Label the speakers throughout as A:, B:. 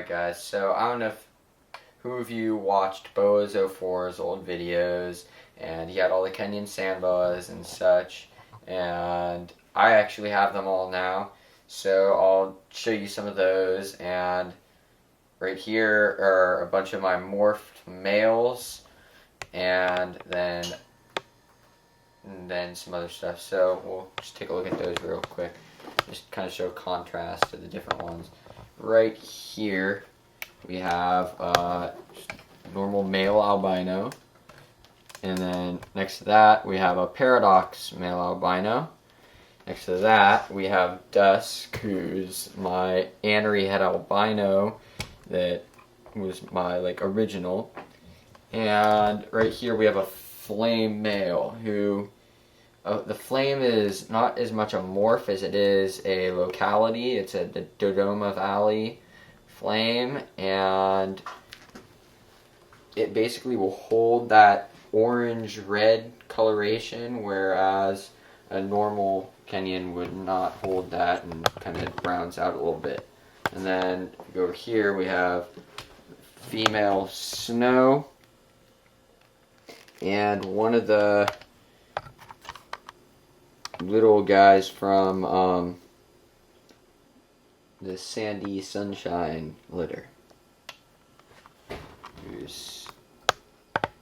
A: Alright guys, so I don't know if who of you watched Boaz04's old videos, and he had all the Kenyan sand boas and such, and I actually have them all now, so I'll show you some of those. And right here are a bunch of my morphed males, and then some other stuff. So we'll just take a look at those real quick, just kind of show contrast to the different ones. Right here we have normal male albino, and then next to that we have a paradox male albino. Next to that we have Dusk, who's my anery head albino that was my original. And right here we have a flame male who the flame is not as much a morph as it is a locality. It's a Dodoma Valley flame, and it basically will hold that orange-red coloration, whereas a normal Kenyan would not hold that and kind of browns out a little bit. And then if we go over here, we have female Snow, and one of the little guys from the Sandy Sunshine litter.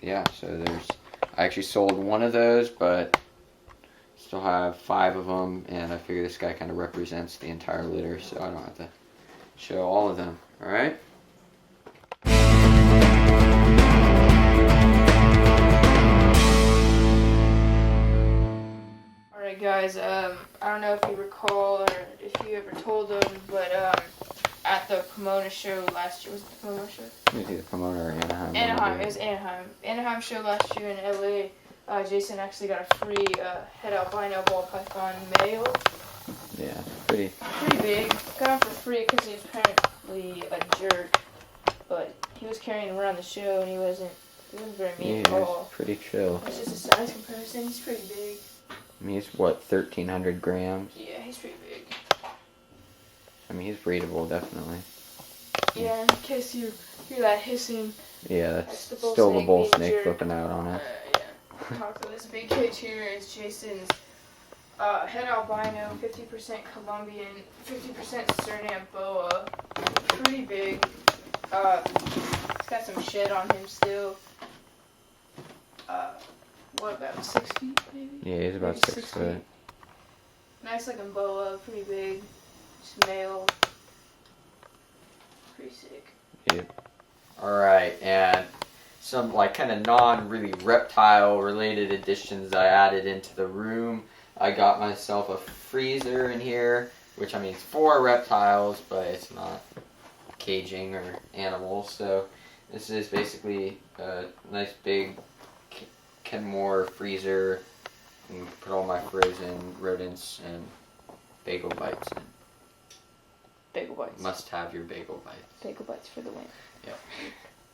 A: Yeah, so I actually sold one of those, but still have 5 of them, and I figure this guy kind of represents the entire litter, so I don't have to show all of them. Alright?
B: Alright guys, I don't know if you recall or if you ever told them, but at the Pomona show last year, was it the Pomona show?
A: It was either Pomona or Anaheim.
B: Anaheim, it was Anaheim. Anaheim show last year in LA, Jason actually got a free head albino ball python male.
A: Yeah, pretty
B: big. Got him for free because he's apparently a jerk, but he was carrying him around the show and he wasn't very mean at all.
A: Pretty chill.
B: It's just a size comparison, he's pretty big.
A: I mean, he's what, 1,300 grams?
B: Yeah, he's pretty big.
A: I mean, he's breedable, definitely.
B: Yeah, in case you hear that hissing.
A: Yeah, that's
B: the bull
A: still
B: snake
A: the bull
B: being
A: snake
B: jerk.
A: flipping out on it.
B: Yeah. Talk to this big cage here is Jason's head albino, 50% Colombian, 50% Suriname boa. Pretty big. He's got some shed on him still. What, about 6 feet maybe?
A: Yeah, he's about
B: Maybe
A: 6 foot.
B: Nice looking boa, pretty big. Just male. Pretty sick.
A: Yep. Alright, and some kind of non-really reptile related additions I added into the room. I got myself a freezer in here, which I mean it's for reptiles, but it's not caging or animals. So this is basically a nice big Kenmore freezer. And put all my frozen rodents and bagel bites in.
B: Bagel bites.
A: Must have your bagel bites.
B: Bagel bites for the win.
A: Yep.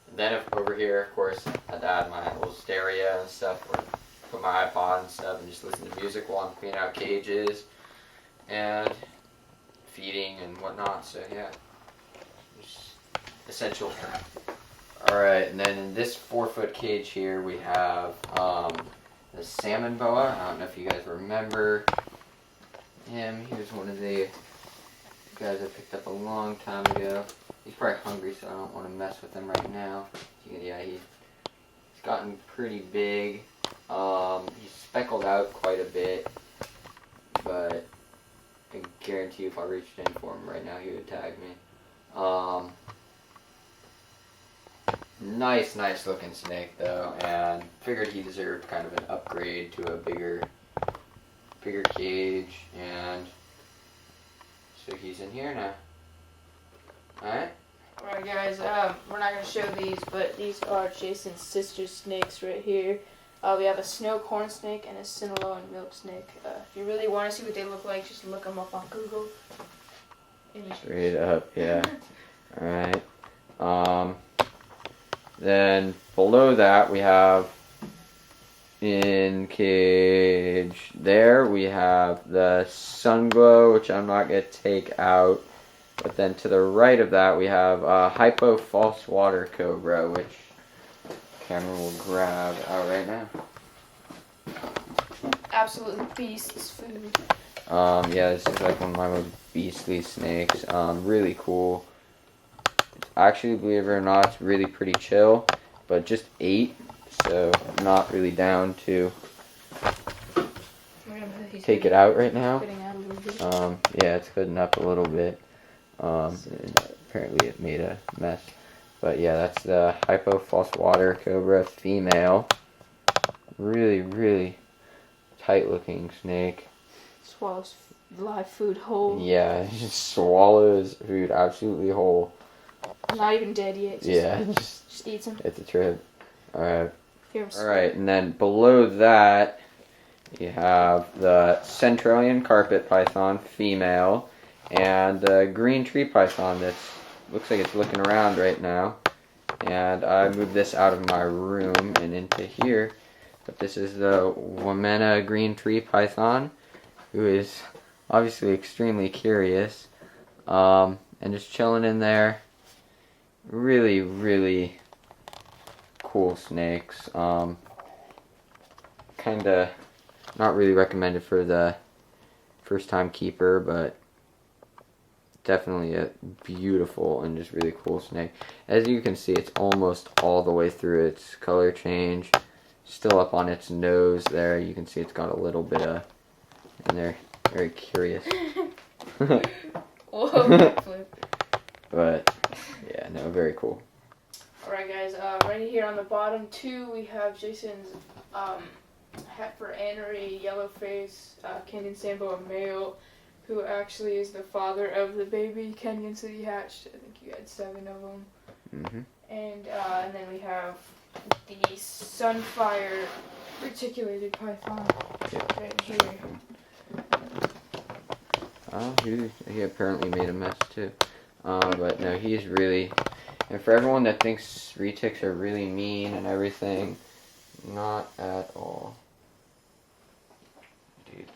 A: And then over here, of course, I'd add my little stereo and stuff, or put my iPod and stuff and just listen to music while I'm cleaning out cages and feeding and whatnot. So yeah, just essential crap. Alright, and then in this 4-foot cage here we have the salmon boa. I don't know if you guys remember him. He was one of the guys I picked up a long time ago. He's probably hungry, so I don't want to mess with him right now. Yeah, he's gotten pretty big. He's speckled out quite a bit, but I guarantee you if I reached in for him right now, he would tag me. Nice looking snake though, and figured he deserved kind of an upgrade to a bigger cage, and so he's in here now. Alright?
B: Alright guys, we're not going to show these, but these are Jason's sister snakes right here. We have a snow corn snake and a Sinaloan milk snake. If you really want to see what they look like, just look them up on Google.
A: Straight up, yeah. Alright. Then below that we have in cage there we have the Sunglow, which I'm not going to take out. But then to the right of that, we have Hypo False Water Cobra, which camera will grab out right now.
B: Absolutely beast's food.
A: Yeah, this is like one of my most beastly snakes. Really cool. Actually, believe it or not, it's really pretty chill, but just 8, so I'm not really down to take it out right now. Yeah, it's hooding up a little bit. And apparently it made a mess. But yeah, that's the Hypo False Water Cobra female. Really, really tight looking snake.
B: Swallows live food whole.
A: Yeah, it just swallows food absolutely whole.
B: Not even dead yet. Just eats them.
A: It's a trip. Alright.
B: Here,
A: Alright, and then below that, you have the Centralian Carpet Python female and the Green Tree Python that looks like it's looking around right now. And I moved this out of my room and into here. But this is the Wamena Green Tree Python, who is obviously extremely curious. And just chilling in there. Really, really cool snakes. Kinda not really recommended for the first time keeper, but definitely a beautiful and just really cool snake. As you can see, it's almost all the way through its color change. Still up on its nose there. You can see it's got a little bit of, and they're very curious.
B: Whoa,
A: But yeah, no, very cool.
B: Alright guys, right here on the bottom 2 we have Jason's heifer anery yellowface Kenyan Sambo male, who actually is the father of the baby Kenyan City hatched. I think you had 7 of them.
A: Mm-hmm.
B: And then we have the Sunfire reticulated python right here.
A: Oh, he apparently made a mess too. But no, he's really, and for everyone that thinks retics are really mean and everything, not at all. Dude.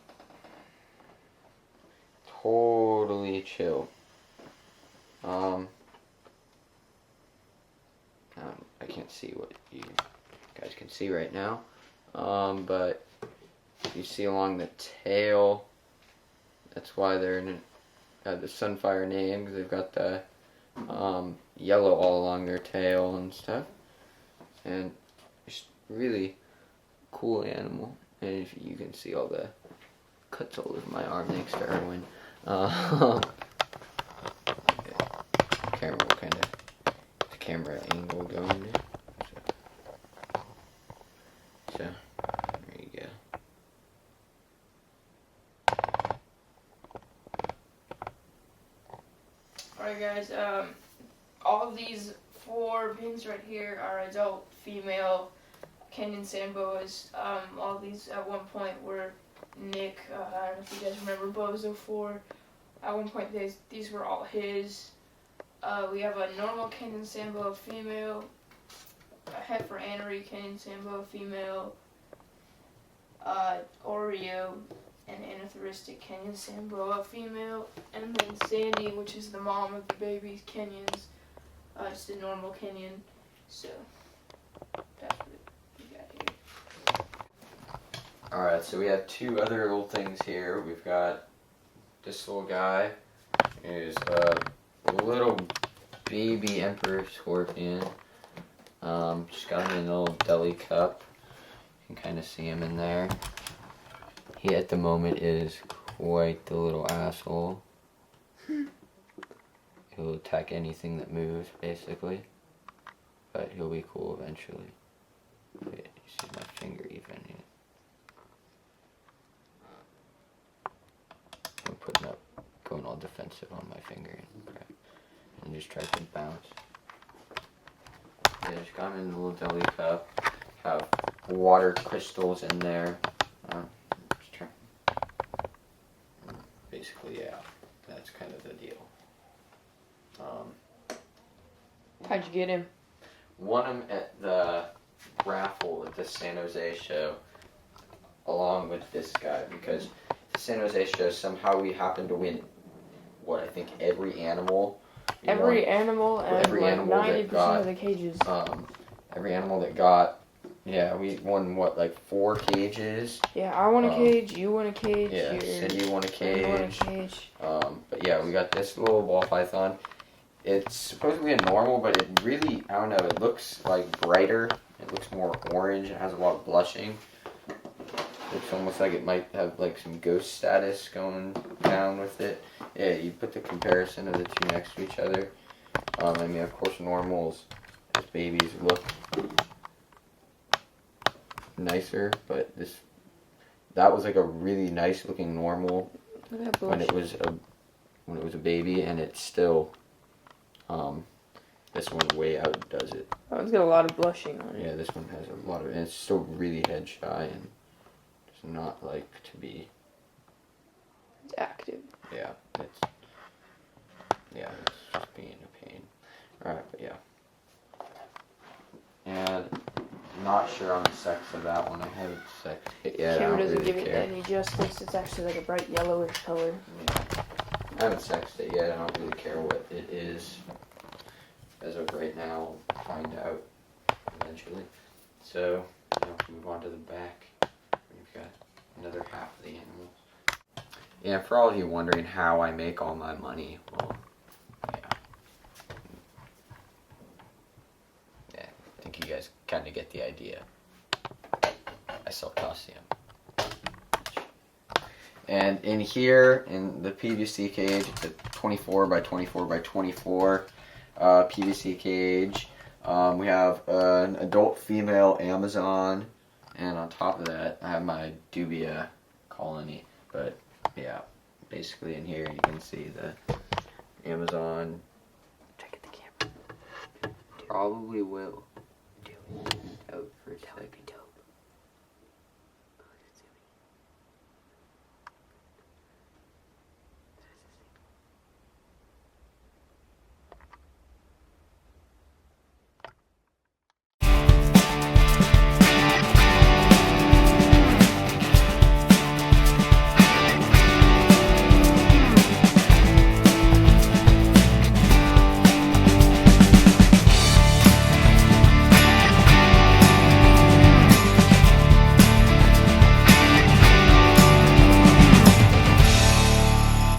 A: Totally chill. I can't see what you guys can see right now. But you see along the tail, that's why they're in the Sunfire name, because they've got the yellow all along their tail and stuff. And it's really cool animal. And if you can see all the cuts all over my arm thanks to Erwin. Camera will kind of, the camera angle going. So there you go.
B: Alright guys, all of these 4 pins right here are adult female Kenyan Samboas. All these at one point were Nick, I don't know if you guys remember Bozo 4. At one point these were all his. We have a normal Kenyan Sambo female, a heifer anery Kenyan Sambo female, Oreo, an anathoristic Kenyan Samboa female, and then Sandy, which is the mom of the baby's Kenyans, just a normal Kenyan. So that's what we got here.
A: Alright, so we have 2 other little things here. We've got this little guy, who's a little baby emperor scorpion. Just got him in a little deli cup. You can kind of see him in there. He at the moment is quite the little asshole. He'll attack anything that moves, basically. But he'll be cool eventually. Wait, you see my finger even. I'm putting up, going all defensive on my finger and just try to bounce. Yeah, just got him in a little deli cup. Have water crystals in there. Just try. Basically, yeah, that's kind of the deal.
B: How'd you get him?
A: Won him at the raffle at the San Jose show, along with this guy, because the San Jose show somehow we happened to win what I think every animal. we
B: Every
A: won-
B: animal and
A: every
B: like
A: animal that
B: 90%
A: got-
B: of the cages.
A: every animal that got. Yeah, we won what, like 4 cages.
B: Yeah, I want a
A: um,
B: cage. You want a cage.
A: Yeah,
B: your
A: Cindy won a
B: friend want a
A: cage.
B: cage.
A: But yeah, we got this little ball python. It's supposed to be a normal, but it really, I don't know, it looks like brighter. It looks more orange. It has a lot of blushing. Looks almost like it might have like some ghost status going down with it. Yeah, you put the comparison of the two next to each other. I mean, of course, normals as babies look nicer, but that was like a really nice looking normal
B: Look at that
A: when
B: blush.
A: it was a baby, and it's still this one way outdoes it.
B: That one's got a lot of blushing on it.
A: Yeah, this one has a lot of, and it's still really head shy and does not like to be.
B: It's active.
A: Yeah, it's just being a pain. All right, but yeah, and not sure on the sex of that one. I haven't sexed it yet. I
B: Camera
A: don't
B: doesn't
A: really
B: give it
A: care.
B: any justice. It's actually like a bright yellowish color.
A: Yeah. I haven't sexed it yet. I don't really care what it is. As of right now, I'll find out eventually. So, move on to the back. We've got another half of the animals. Yeah, for all of you wondering how I make all my money, well, yeah, I think you guys kind of get the idea. I sell costume. And in here, in the PVC cage, it's a 24 by 24 by 24 PVC cage. We have an adult female Amazon, and on top of that, I have my dubia colony. But yeah, basically in here you can see the Amazon.
B: Check at the camera.
A: Probably will. Out for a second.